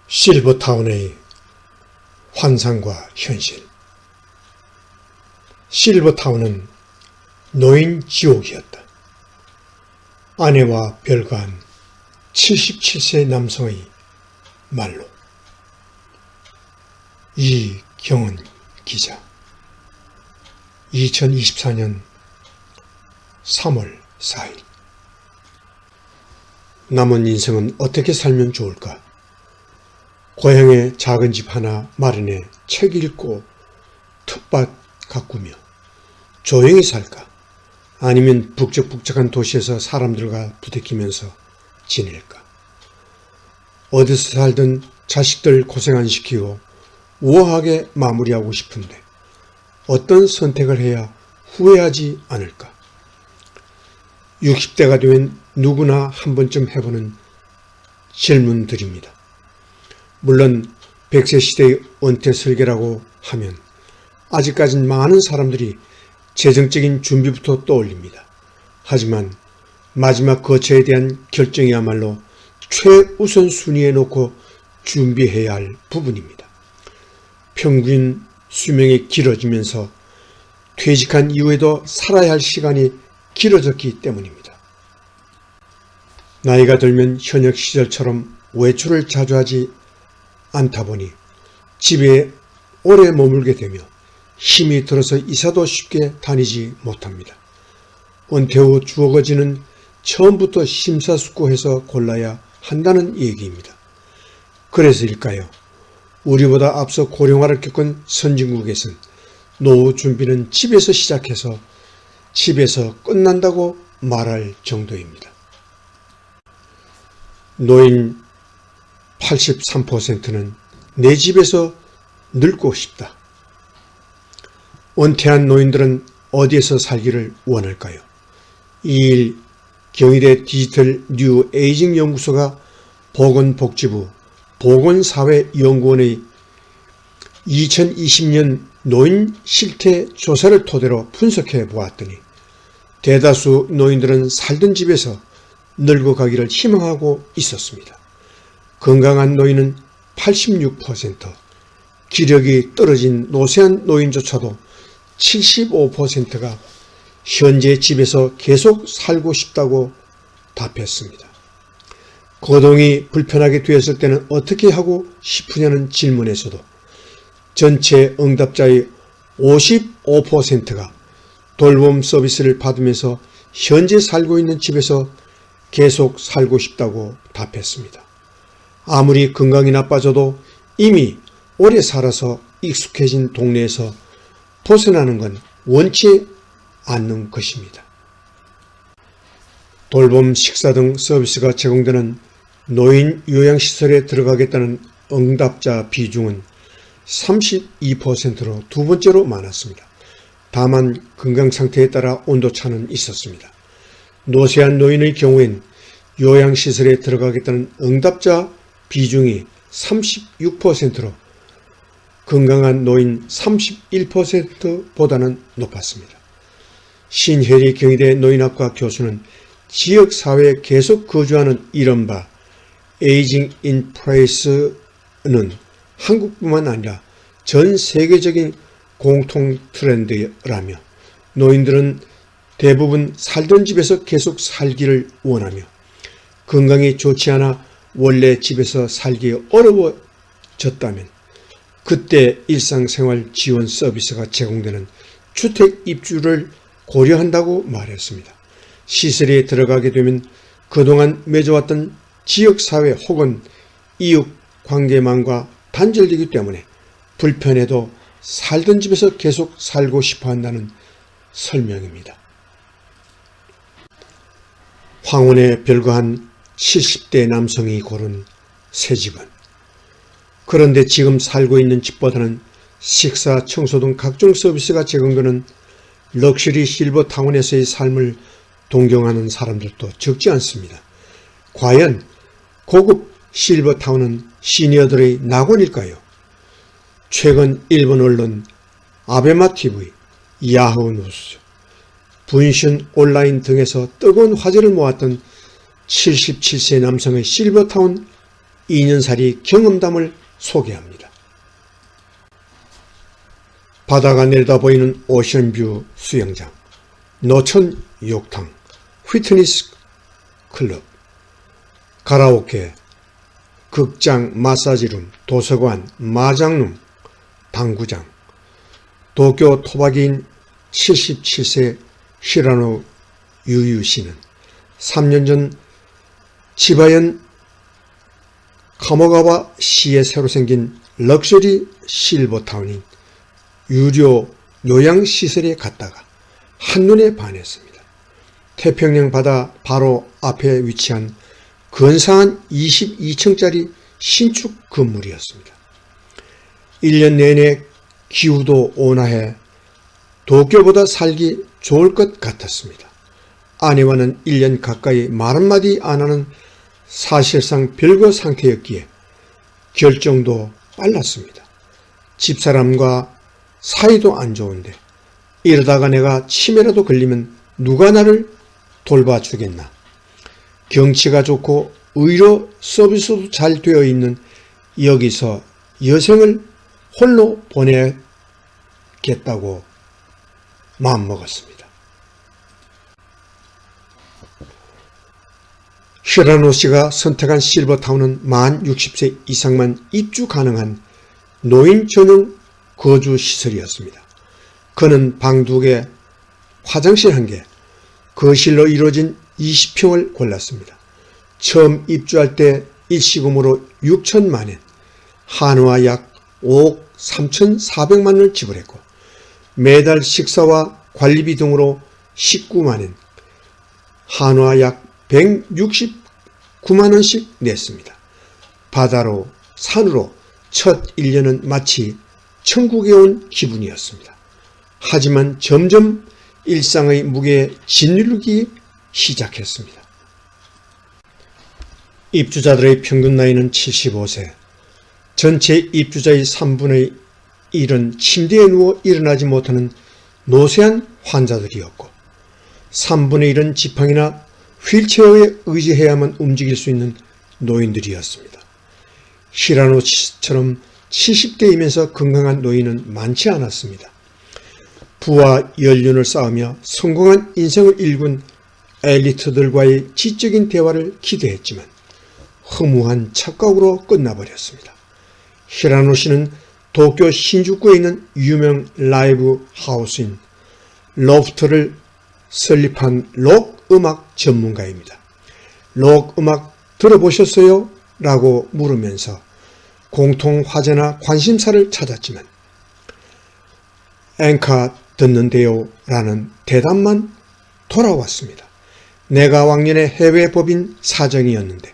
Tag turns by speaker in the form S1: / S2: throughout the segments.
S1: 실버타운의 환상과 현실. 실버타운은 노인 지옥이었다. 아내와 별거한 77세 남성의 말로. 이경은 기자. 2024년 3월 4일. 남은 인생은 어떻게 살면 좋을까? 고향에 작은 집 하나 마련해 책 읽고 텃밭 가꾸며 조용히 살까? 아니면 북적북적한 도시에서 사람들과 부대끼면서 지낼까? 어디서 살든 자식들 고생 안 시키고 우아하게 마무리하고 싶은데 어떤 선택을 해야 후회하지 않을까? 60대가 되면 누구나 한 번쯤 해보는 질문들입니다. 물론 100세 시대의 은퇴 설계라고 하면 아직까진 많은 사람들이 재정적인 준비부터 떠올립니다. 하지만 마지막 거처에 대한 결정이야말로 최우선 순위에 놓고 준비해야 할 부분입니다. 평균 수명이 길어지면서 퇴직한 이후에도 살아야 할 시간이 길어졌기 때문입니다. 나이가 들면 현역 시절처럼 외출을 자주 하지 않다 보니 집에 오래 머물게 되며 힘이 들어서 이사도 쉽게 다니지 못합니다. 은퇴 후 주어지는 처음부터 심사숙고해서 골라야 한다는 얘기입니다. 그래서일까요? 우리보다 앞서 고령화를 겪은 선진국에선 노후 준비는 집에서 시작해서 집에서 끝난다고 말할 정도입니다. 노인 83%는 내 집에서 늙고 싶다. 은퇴한 노인들은 어디에서 살기를 원할까요? 2일 경희대 디지털 뉴 에이징 연구소가 보건복지부 보건사회연구원의 2020년 노인 실태 조사를 토대로 분석해 보았더니 대다수 노인들은 살던 집에서 늙어가기를 희망하고 있었습니다. 건강한 노인은 86%, 기력이 떨어진 노쇠한 노인조차도 75%가 현재 집에서 계속 살고 싶다고 답했습니다. 거동이 불편하게 되었을 때는 어떻게 하고 싶으냐는 질문에서도 전체 응답자의 55%가 돌봄 서비스를 받으면서 현재 살고 있는 집에서 계속 살고 싶다고 답했습니다. 아무리 건강이 나빠져도 이미 오래 살아서 익숙해진 동네에서 벗어나는 건 원치 않는 것입니다. 돌봄, 식사 등 서비스가 제공되는 노인 요양시설에 들어가겠다는 응답자 비중은 32%로 두 번째로 많았습니다. 다만 건강 상태에 따라 온도차는 있었습니다. 노쇠한 노인의 경우엔 요양시설에 들어가겠다는 응답자 비중이 36%로 건강한 노인 31%보다는 높았습니다. 신혜리 경희대 노인학과 교수는 지역사회에 계속 거주하는 이른바 에이징 인 플레이스는 한국뿐만 아니라 전 세계적인 공통 트렌드라며 노인들은 대부분 살던 집에서 계속 살기를 원하며 건강이 좋지 않아 원래 집에서 살기 어려워졌다면 그때 일상생활 지원 서비스가 제공되는 주택 입주를 고려한다고 말했습니다. 시설에 들어가게 되면 그동안 맺어왔던 지역사회 혹은 이웃관계망과 단절되기 때문에 불편해도 살던 집에서 계속 살고 싶어 한다는 설명입니다. 황혼에 별거한 70대 남성이 고른 새 집은 그런데 지금 살고 있는 집보다는 식사, 청소 등 각종 서비스가 제공되는 럭셔리 실버타운에서의 삶을 동경하는 사람들도 적지 않습니다. 과연 고급 실버타운은 시니어들의 낙원일까요? 최근 일본 언론 아베마TV, 야후뉴스, 분신 온라인 등에서 뜨거운 화제를 모았던 77세 남성의 실버타운 2년살이 경험담을 소개합니다. 바다가 내려다보이는 오션뷰 수영장, 노천 욕탕, 피트니스 클럽, 가라오케, 극장, 마사지룸, 도서관, 마장룸, 당구장. 도쿄 토박이인 77세 히라노 유유 씨는 3년 전 치바현 카모가와 시에 새로 생긴 럭셔리 실버타운인 유료 요양시설에 갔다가 한눈에 반했습니다. 태평양 바다 바로 앞에 위치한 근사한 22층짜리 신축 건물이었습니다. 1년 내내 기후도 온화해 도쿄보다 살기 좋을 것 같았습니다. 아내와는 1년 가까이 말 한마디 안 하는 사실상 별거 상태였기에 결정도 빨랐습니다. 집사람과 사이도 안 좋은데 이러다가 내가 치매라도 걸리면 누가 나를 돌봐주겠나. 경치가 좋고 의료 서비스도 잘 되어 있는 여기서 여생을 홀로 보내겠다고 마음먹었습니다. 히라노 씨가 선택한 실버타운은 만 60세 이상만 입주 가능한 노인 전용 거주 시설이었습니다. 그는 방 2개, 화장실 1개, 거실로 이루어진 20평을 골랐습니다. 처음 입주할 때 일시금으로 6천만 엔, 한화 약 5억 3,400만 원을 지불했고 매달 식사와 관리비 등으로 19만 엔, 한화 약 169만 원씩 냈습니다. 바다로 산으로 첫 1년은 마치 천국에 온 기분이었습니다. 하지만 점점 일상의 무게에 짓누르기 시작했습니다. 입주자들의 평균 나이는 75세, 전체 입주자의 3분의 1은 침대에 누워 일어나지 못하는 노쇠한 환자들이었고 3분의 1은 지팡이나 휠체어에 의지해야만 움직일 수 있는 노인들이었습니다. 히라노 씨처럼 70대이면서 건강한 노인은 많지 않았습니다. 부와 연륜을 쌓으며 성공한 인생을 일군 엘리트들과의 지적인 대화를 기대했지만 허무한 착각으로 끝나버렸습니다. 히라노 씨는 도쿄 신주쿠에 있는 유명 라이브 하우스인 로프트를 설립한 록 음악 전문가입니다. 록 음악 들어보셨어요? 라고 물으면서 공통 화제나 관심사를 찾았지만 앵카 듣는데요? 라는 대답만 돌아왔습니다. 내가 왕년에 해외 법인 사정이었는데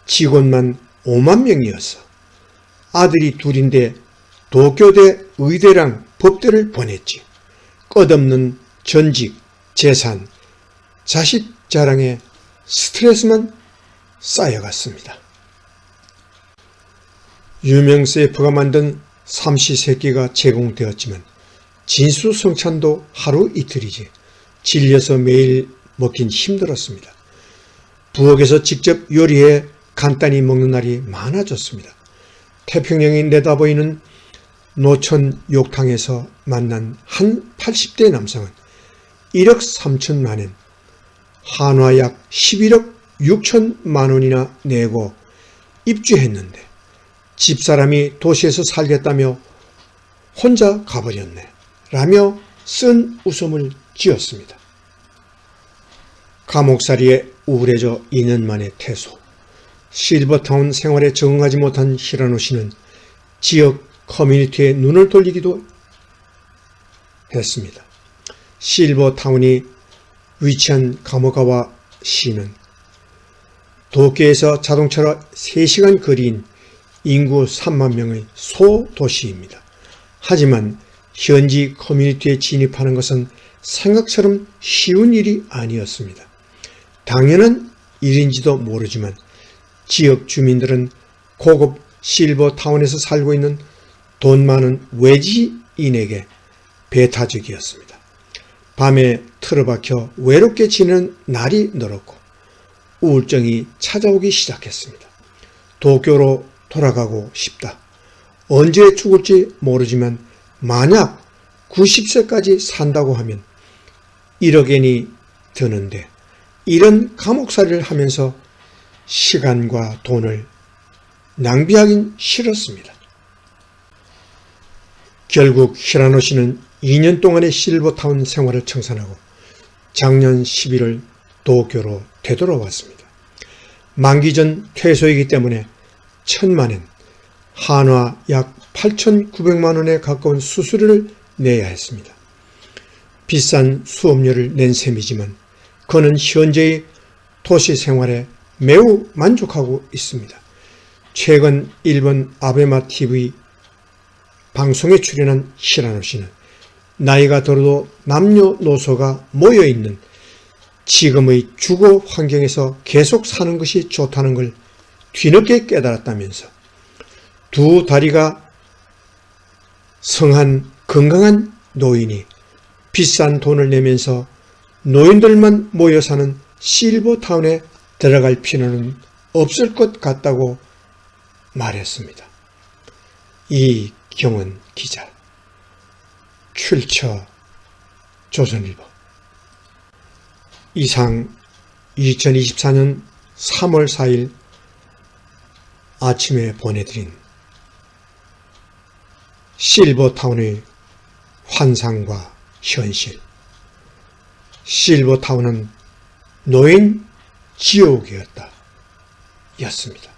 S1: 직원만 5만 명이었어. 아들이 둘인데 도쿄대 의대랑 법대를 보냈지. 끝없는 전직, 재산, 자식 자랑에 스트레스만 쌓여갔습니다. 유명 셰프가 만든 삼시세끼가 제공되었지만 진수성찬도 하루 이틀이지 질려서 매일 먹긴 힘들었습니다. 부엌에서 직접 요리해 간단히 먹는 날이 많아졌습니다. 태평양이 내다보이는 노천 욕탕에서 만난 한 80대 남성은 1억 3천만 엔, 한화 약 11억 6천만 원이나 내고 입주했는데 집사람이 도시에서 살겠다며 혼자 가버렸네 라며 쓴 웃음을 지었습니다. 감옥살이에 우울해져 2년 만에 퇴소. 실버타운 생활에 적응하지 못한 히라노 씨는 지역 커뮤니티에 눈을 돌리기도 했습니다. 실버타운이 위치한 가모가와 시는 도쿄에서 자동차로 3시간 거리인 인구 3만 명의 소도시입니다. 하지만 현지 커뮤니티에 진입하는 것은 생각처럼 쉬운 일이 아니었습니다. 당연한 일인지도 모르지만 지역 주민들은 고급 실버타운에서 살고 있는 돈 많은 외지인에게 배타적이었습니다. 밤에 틀어박혀 외롭게 지내는 날이 늘었고 우울증이 찾아오기 시작했습니다. 도쿄로 돌아가고 싶다. 언제 죽을지 모르지만 만약 90세까지 산다고 하면 1억엔이 드는데 이런 감옥살이를 하면서 시간과 돈을 낭비하긴 싫었습니다. 결국 히라노 씨는 2년 동안의 실버타운 생활을 청산하고 작년 11월 도쿄로 되돌아왔습니다. 만기 전 퇴소이기 때문에 1,000만엔, 한화 약 8,900만 원에 가까운 수수료를 내야 했습니다. 비싼 수업료를 낸 셈이지만 그는 현재의 도시 생활에 매우 만족하고 있습니다. 최근 일본 아베마 TV 방송에 출연한 히라노 씨는 나이가 들어도 남녀노소가 모여있는 지금의 주거 환경에서 계속 사는 것이 좋다는 걸 뒤늦게 깨달았다면서 두 다리가 성한 건강한 노인이 비싼 돈을 내면서 노인들만 모여 사는 실버타운에 들어갈 필요는 없을 것 같다고 말했습니다. 이경은 기자, 출처 조선일보. 이상 2024년 3월 4일 아침에 보내드린 실버타운의 환상과 현실. 실버타운은 노인 지옥이었다 였습니다.